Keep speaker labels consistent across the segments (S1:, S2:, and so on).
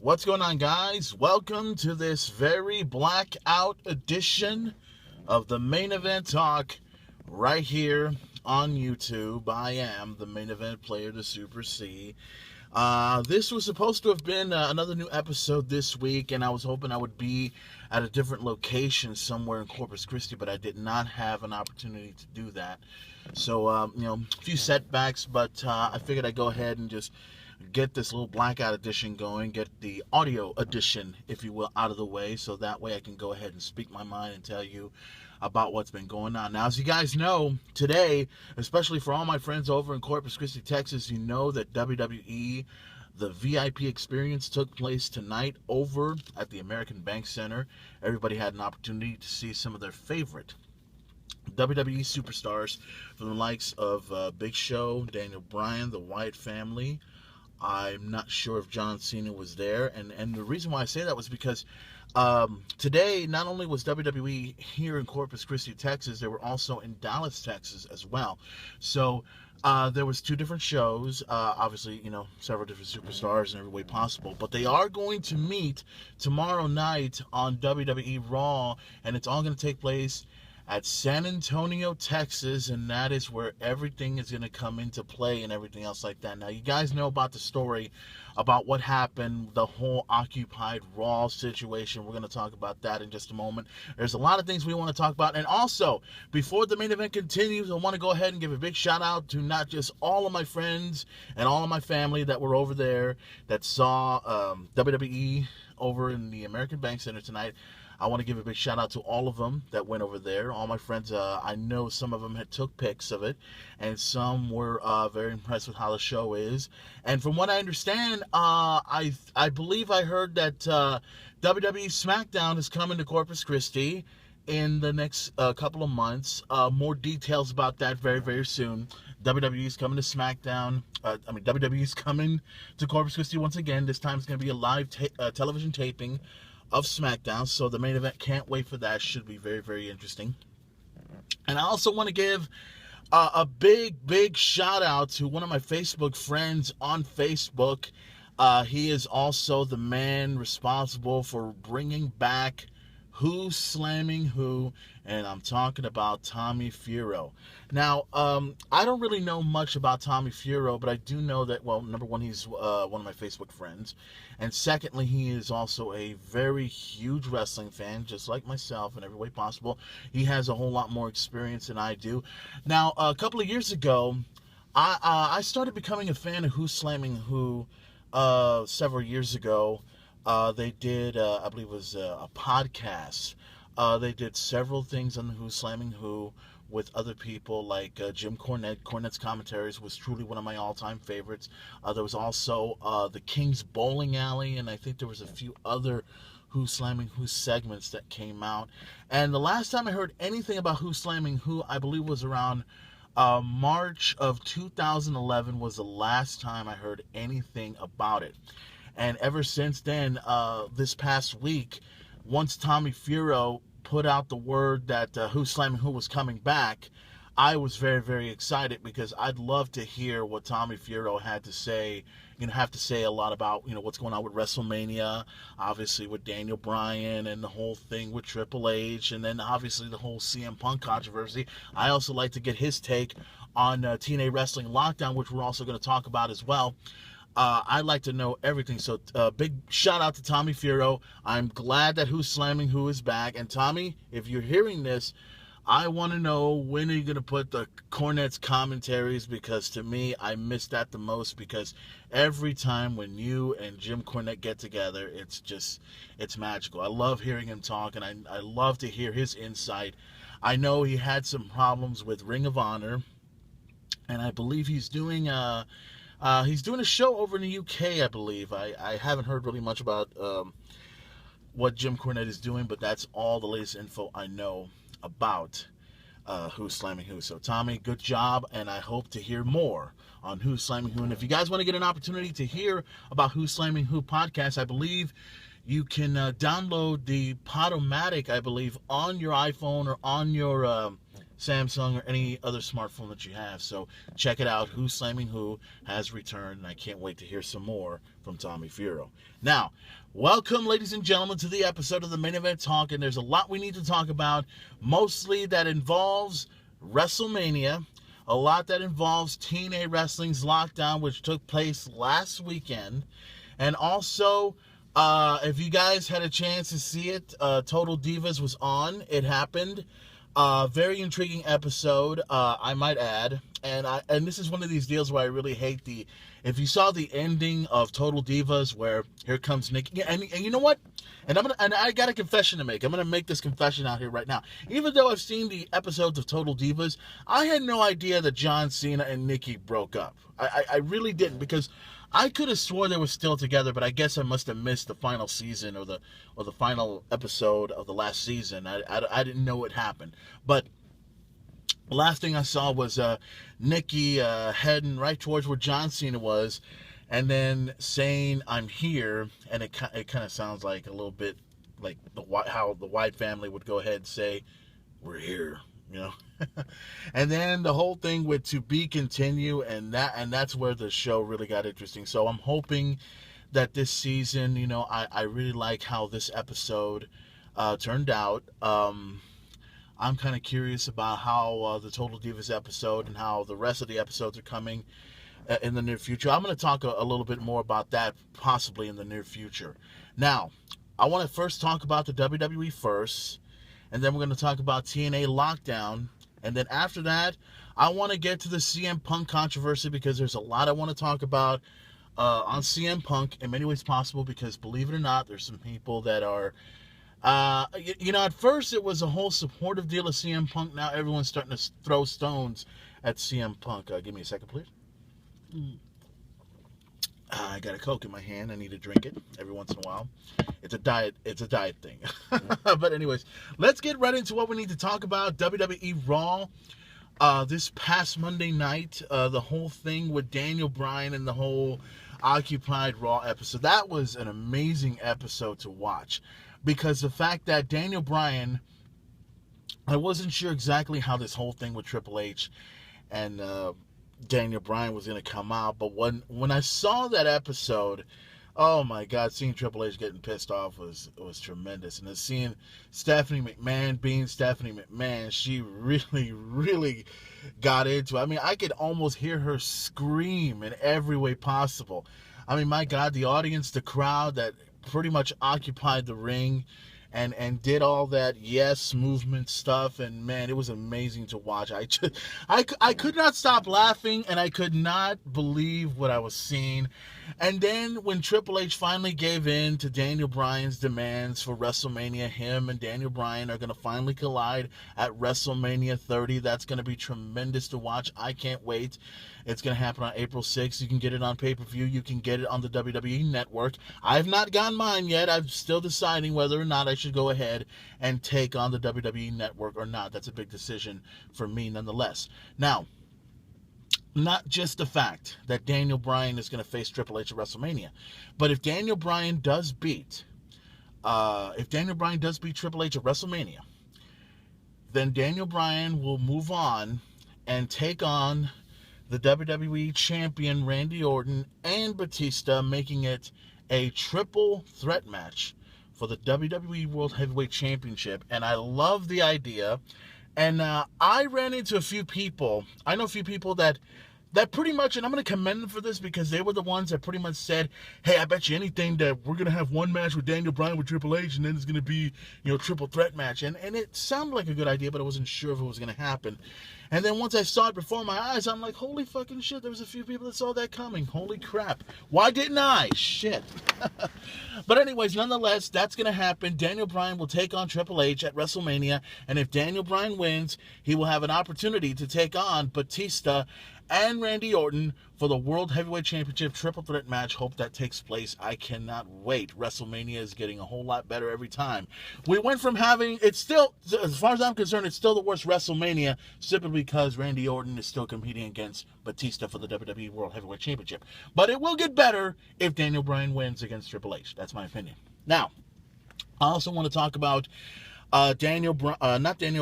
S1: What's going on, guys? Welcome to this very blackout edition of the Main Event Talk right here on YouTube. I am the Main Event Player, the Super C. This was supposed to have been another new episode this week, and I was hoping I would be at a different location somewhere in Corpus Christi, but I did not have an opportunity to do that. So, a few setbacks, but I figured I'd go ahead and just get this little blackout edition going, get the audio edition, if you will, out of the way, so that way I can go ahead and speak my mind and tell you about what's been going on. Now, as you guys know, today, especially for all my friends over in Corpus Christi, Texas, you know that WWE, the VIP experience, took place tonight over at the American Bank Center. Everybody had an opportunity to see some of their favorite WWE superstars from the likes of Big Show, Daniel Bryan, the Wyatt family. I'm not sure if John Cena was there, and the reason why I say that was because today, not only was WWE here in Corpus Christi, Texas, they were also in Dallas, Texas as well. So there was two different shows, obviously, several different superstars in every way possible, but they are going to meet tomorrow night on WWE Raw, and it's all going to take place at San Antonio, Texas, and that is where everything is going to come into play and everything else like that. Now, you guys know about the story about what happened, the whole Occupied Raw situation. We're going to talk about that in just a moment. There's a lot of things we want to talk about. And also, before the main event continues, I want to go ahead and give a big shout out to not just all of my friends and all of my family that were over there that saw WWE over in the American Bank Center tonight. I want to give a big shout out to all of them that went over there. All my friends, I know some of them had took pics of it, and some were very impressed with how the show is. And from what I understand, I believe I heard that WWE SmackDown is coming to Corpus Christi in the next couple of months. More details about that very, very soon. WWE is coming to SmackDown. WWE is coming to Corpus Christi once again. This time it's going to be a live television taping of SmackDown, so the main event, can't wait for that. Should be very, very interesting. And I also want to give a big shout out to one of my Facebook friends on Facebook. He is also the man responsible for bringing back Who's Slamming Who, and I'm talking about Tommy Fuhrer. Now, I don't really know much about Tommy Fuhrer, but I do know that, well, number one, he's one of my Facebook friends, and secondly, he is also a very huge wrestling fan, just like myself in every way possible. He has a whole lot more experience than I do. Now, a couple of years ago, I started becoming a fan of Who's Slamming Who several years ago. They did, I believe it was a podcast. They did several things on Who's Slamming Who with other people like Jim Cornette. Cornette's commentaries was truly one of my all-time favorites. There was also the King's Bowling Alley, and I think there was a few other Who's Slamming Who segments that came out. And the last time I heard anything about Who's Slamming Who, I believe was around March of 2011 was the last time I heard anything about it. And ever since then, this past week, once Tommy Fuhrer put out the word that Who's Slamming Who was coming back, I was very, very excited because I'd love to hear what Tommy Fuhrer had to say. Have to say a lot about, what's going on with Wrestlemania, obviously with Daniel Bryan and the whole thing with Triple H, and then obviously the whole CM Punk controversy. I also like to get his take on TNA Wrestling Lockdown, which we're also going to talk about as well. I'd like to know everything. So big shout out to Tommy Fuhrer. I'm glad that Who's Slamming Who is back. And Tommy, if you're hearing this, I want to know, when are you going to put the Cornette's commentaries? Because to me, I miss that the most, because every time when you and Jim Cornette get together, it's magical. I love hearing him talk, and I love to hear his insight. I know he had some problems with Ring of Honor, and I believe he's doing a show over in the UK, I believe. I haven't heard really much about what Jim Cornette is doing, but that's all the latest info I know about Who's Slamming Who. So, Tommy, good job, and I hope to hear more on Who's Slamming Who. And if you guys want to get an opportunity to hear about Who's Slamming Who podcast, I believe you can download the Podomatic, I believe, on your iPhone or on your Samsung, or any other smartphone that you have. So check it out. Who's Slamming Who has returned, and I can't wait to hear some more from Tommy Fuhrer. Now, welcome, ladies and gentlemen, to the episode of the Main Event Talk, and there's a lot we need to talk about, mostly that involves Wrestlemania, a lot that involves TNA Wrestling's Lockdown, which took place last weekend, and also, if you guys had a chance to see it, Total Divas was on. It happened. Very intriguing episode, I might add. And this is one of these deals where I really hate if you saw the ending of Total Divas where here comes Nikki, and you know what? And I got a confession to make. I'm gonna make this confession out here right now. Even though I've seen the episodes of Total Divas, I had no idea that John Cena and Nikki broke up. I really didn't, because I could have swore they were still together, but I guess I must have missed the final season or the final episode of the last season. I didn't know what happened. But the last thing I saw was Nikki heading right towards where John Cena was, and then saying, "I'm here," and it kind of sounds like a little bit like how the White family would go ahead and say, "We're here," you know. And then the whole thing with "to be continue," and that's where the show really got interesting. So I'm hoping that this season, you know, I really like how this episode turned out. I'm kind of curious about how the Total Divas episode and how the rest of the episodes are coming in the near future. I'm going to talk a little bit more about that possibly in the near future. Now, I want to first talk about the WWE first, and then we're going to talk about TNA Lockdown, and then after that, I want to get to the CM Punk controversy, because there's a lot I want to talk about on CM Punk in many ways possible, because believe it or not, there's some people that are, you know, at first it was a whole supportive deal of CM Punk. Now everyone's starting to throw stones at CM Punk. Give me a second, please. I got a Coke in my hand. I need to drink it every once in a while. It's a diet thing. But anyways, let's get right into what we need to talk about. WWE Raw. This past Monday night, the whole thing with Daniel Bryan and the whole Occupied Raw episode. That was an amazing episode to watch, because the fact that Daniel Bryan, I wasn't sure exactly how this whole thing with Triple H and Daniel Bryan was going to come out, but when I saw that episode, oh my God, seeing Triple H getting pissed off was tremendous. And then seeing Stephanie McMahon being Stephanie McMahon, she really, really got into it. I mean, I could almost hear her scream in every way possible. I mean, my God, the audience, the crowd that pretty much occupied the ring and did all that yes movement stuff, and man, it was amazing to watch. I could not stop laughing, and I could not believe what I was seeing. And then when Triple H finally gave in to Daniel Bryan's demands for WrestleMania, him and Daniel Bryan are going to finally collide at WrestleMania 30. That's going to be tremendous to watch. I can't wait. It's going to happen on April 6th. You can get it on pay-per-view. You can get it on the WWE Network. I've not gotten mine yet. I'm still deciding whether or not I should go ahead and take on the WWE Network or not. That's a big decision for me nonetheless. Now, not just the fact that Daniel Bryan is going to face Triple H at WrestleMania, but if Daniel Bryan does beat Triple H at WrestleMania, then Daniel Bryan will move on and take on the WWE Champion Randy Orton and Batista, making it a triple threat match for the WWE World Heavyweight Championship. And I love the idea. And I ran into a few people. I know a few people that pretty much, and I'm going to commend them for this, because they were the ones that pretty much said, hey, I bet you anything that we're going to have one match with Daniel Bryan with Triple H, and then it's going to be, you know, triple threat match. And it sounded like a good idea, but I wasn't sure if it was going to happen. And then once I saw it before my eyes, I'm like, holy fucking shit, there was a few people that saw that coming. Holy crap. Why didn't I? Shit. But anyways, nonetheless, that's going to happen. Daniel Bryan will take on Triple H at WrestleMania, and if Daniel Bryan wins, he will have an opportunity to take on Batista and Randy Orton for the World Heavyweight Championship triple threat match. Hope that takes place. I cannot wait. WrestleMania is getting a whole lot better every time. We went from having, it's still, as far as I'm concerned, it's still the worst WrestleMania, simply because Randy Orton is still competing against Batista for the WWE World Heavyweight Championship. But it will get better if Daniel Bryan wins against Triple H. That's my opinion. Now, I also want to talk about Not Daniel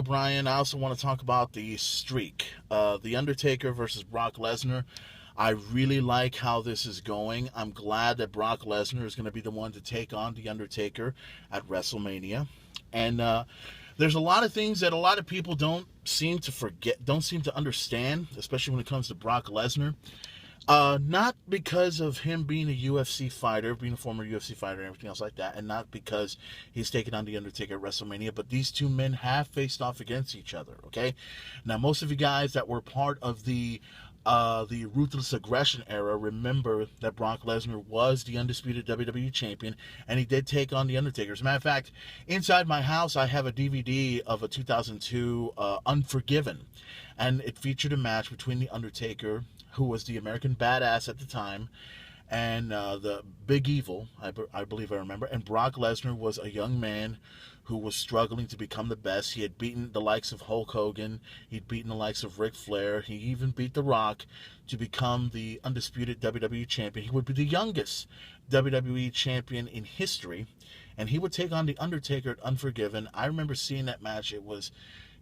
S1: Bryan. I also want to talk about the streak. The Undertaker versus Brock Lesnar. I really like how this is going. I'm glad that Brock Lesnar is going to be the one to take on the Undertaker at WrestleMania. And there's a lot of things that a lot of people don't seem to understand, especially when it comes to Brock Lesnar. Not because of him being a UFC fighter, being a former UFC fighter and everything else like that, and not because he's taken on The Undertaker at WrestleMania, but these two men have faced off against each other, okay? Now, most of you guys that were part of the Ruthless Aggression era remember that Brock Lesnar was the undisputed WWE champion, and he did take on The Undertaker. As a matter of fact, inside my house, I have a DVD of a 2002 Unforgiven, and it featured a match between The Undertaker, who was the American Badass at the time, and the Big Evil, I believe I remember, and Brock Lesnar was a young man who was struggling to become the best. He had beaten the likes of Hulk Hogan, he'd beaten the likes of Ric Flair, he even beat The Rock to become the undisputed WWE champion. He would be the youngest WWE champion in history, and he would take on The Undertaker at Unforgiven. I remember seeing that match. It was,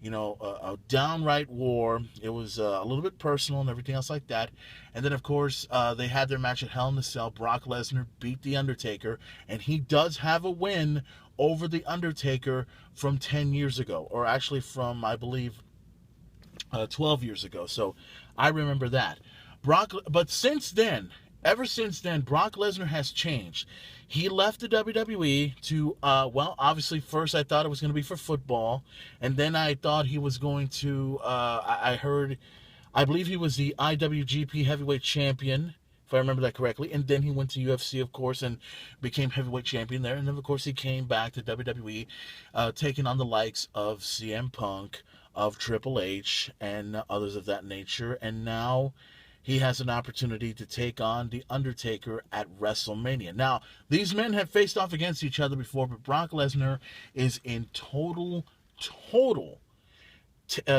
S1: a downright war. It was a little bit personal and everything else like that. And then, of course, they had their match at Hell in a Cell. Brock Lesnar beat The Undertaker, and he does have a win over The Undertaker from 10 years ago, or actually from, I believe, 12 years ago. So I remember that. But ever since then, Brock Lesnar has changed. He left the WWE to, obviously, first I thought it was going to be for football, and then I thought he was going to, I believe he was the IWGP Heavyweight Champion, if I remember that correctly, and then he went to UFC, of course, and became Heavyweight Champion there, and then, of course, he came back to WWE, taking on the likes of CM Punk, of Triple H, and others of that nature, and now he has an opportunity to take on The Undertaker at WrestleMania. Now, these men have faced off against each other before, but Brock Lesnar is in total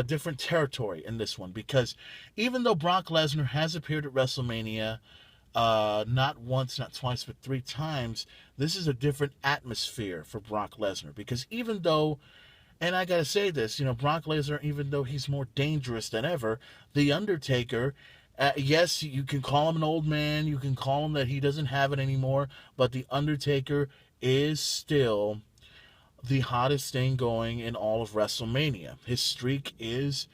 S1: different territory in this one, because even though Brock Lesnar has appeared at WrestleMania not once, not twice, but 3 times, this is a different atmosphere for Brock Lesnar, because even though, and I gotta say this, Brock Lesnar, even though he's more dangerous than ever, The Undertaker, yes, you can call him an old man, you can call him that he doesn't have it anymore, but The Undertaker is still the hottest thing going in all of WrestleMania. His streak is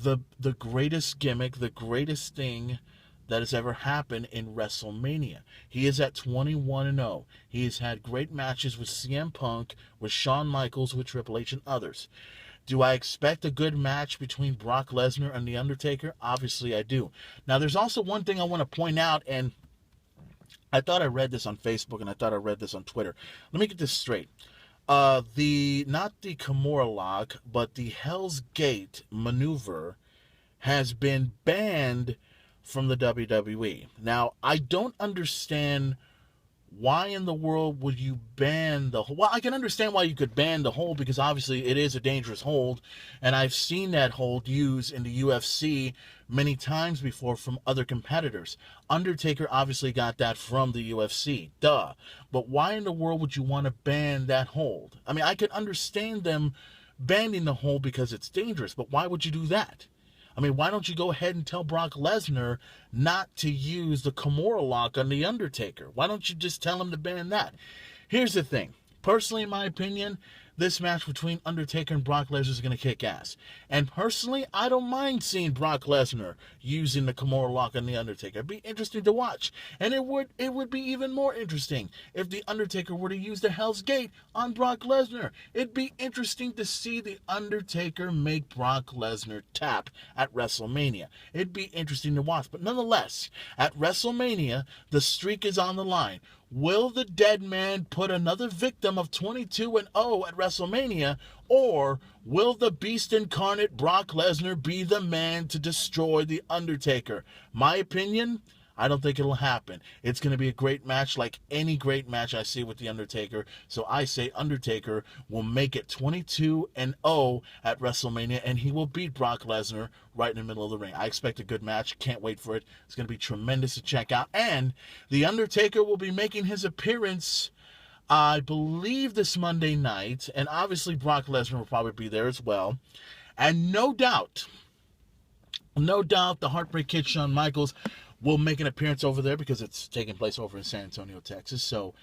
S1: the greatest gimmick, the greatest thing that has ever happened in WrestleMania. He is at 21-0. He has had great matches with CM Punk, with Shawn Michaels, with Triple H, and others. Do I expect a good match between Brock Lesnar and The Undertaker? Obviously, I do. Now, there's also one thing I want to point out, and I thought I read this on Facebook, and I thought I read this on Twitter. Let me get this straight. Not the Kimura lock, but the Hell's Gate maneuver has been banned from the WWE. Now, I don't understand why in the world would you ban the hold? Well, I can understand why you could ban the hold, because obviously it is a dangerous hold, and I've seen that hold used in the UFC many times before from other competitors. Undertaker obviously got that from the UFC, duh. But why in the world would you want to ban that hold? I mean, I could understand them banning the hold because it's dangerous, but why would you do that? I mean, why don't you go ahead and tell Brock Lesnar not to use the Kimura lock on The Undertaker? Why don't you just tell him to ban that? Here's the thing. Personally, in my opinion, this match between Undertaker and Brock Lesnar is going to kick ass. And personally, I don't mind seeing Brock Lesnar using the Kimura lock on The Undertaker. It'd be interesting to watch. And it would be even more interesting if The Undertaker were to use the Hell's Gate on Brock Lesnar. It'd be interesting to see The Undertaker make Brock Lesnar tap at WrestleMania. It'd be interesting to watch. But nonetheless, at WrestleMania, the streak is on the line. Will the dead man put another victim of 22-0 at WrestleMania, or will the beast incarnate Brock Lesnar be the man to destroy The Undertaker? My opinion, I don't think it'll happen. It's going to be a great match like any great match I see with The Undertaker. So I say Undertaker will make it 22-0 at WrestleMania, and he will beat Brock Lesnar right in the middle of the ring. I expect a good match. Can't wait for it. It's going to be tremendous to check out. And The Undertaker will be making his appearance I believe this Monday night, and obviously Brock Lesnar will probably be there as well. And no doubt, the Heartbreak Kid Shawn Michaels will make an appearance over there because it's taking place over in San Antonio, Texas. So